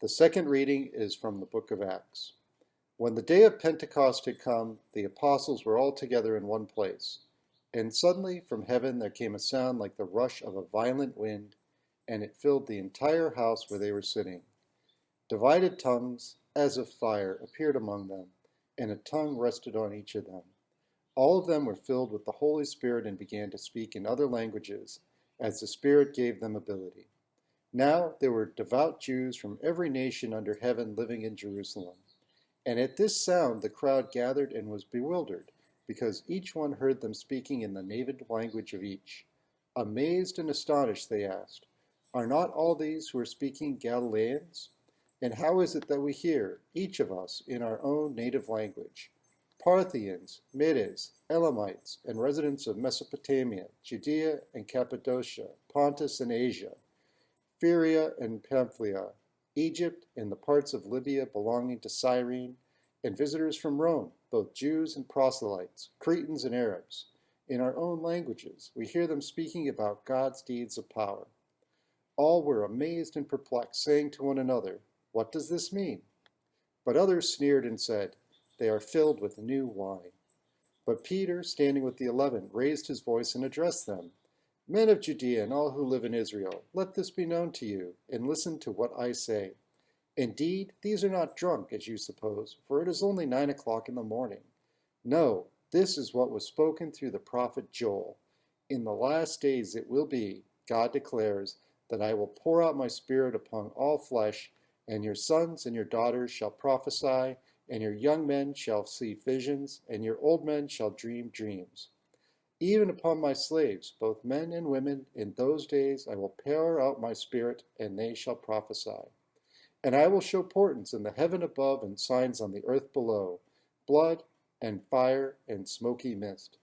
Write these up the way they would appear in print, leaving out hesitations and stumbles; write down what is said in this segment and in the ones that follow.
The second reading is from the book of Acts. When the day of Pentecost had come, the apostles were all together in one place. And suddenly from heaven there came a sound like the rush of a violent wind, and it filled the entire house where they were sitting. Divided tongues, as of fire, appeared among them, and a tongue rested on each of them. All of them were filled with the Holy Spirit and began to speak in other languages, as the Spirit gave them ability. Now there were devout Jews from every nation under heaven living in Jerusalem. And at this sound the crowd gathered and was bewildered, because each one heard them speaking in the native language of each. Amazed and astonished, they asked, "Are not all these who are speaking Galileans? And how is it that we hear, each of us, in our own native language? Parthians, Medes, Elamites, and residents of Mesopotamia, Judea and Cappadocia, Pontus and Asia, Syria and Pamphylia, Egypt and the parts of Libya belonging to Cyrene, and visitors from Rome, both Jews and proselytes, Cretans and Arabs. In our own languages, we hear them speaking about God's deeds of power." All were amazed and perplexed, saying to one another, "What does this mean?" But others sneered and said, "They are filled with new wine." But Peter, standing with the 11, raised his voice and addressed them. "Men of Judea and all who live in Israel, let this be known to you, and listen to what I say. Indeed, these are not drunk, as you suppose, for it is only 9 o'clock in the morning. No, this is what was spoken through the prophet Joel. In the last days it will be, God declares, that I will pour out my Spirit upon all flesh, and your sons and your daughters shall prophesy, and your young men shall see visions, and your old men shall dream dreams. Even upon my slaves, both men and women, in those days I will pour out my Spirit, and they shall prophesy. And I will show portents in the heaven above and signs on the earth below, blood and fire and smoky mist.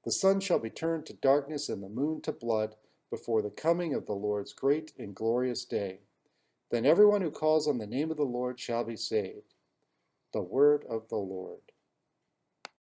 The sun shall be turned to darkness and the moon to blood before the coming of the Lord's great and glorious day. Then everyone who calls on the name of the Lord shall be saved." The word of the Lord.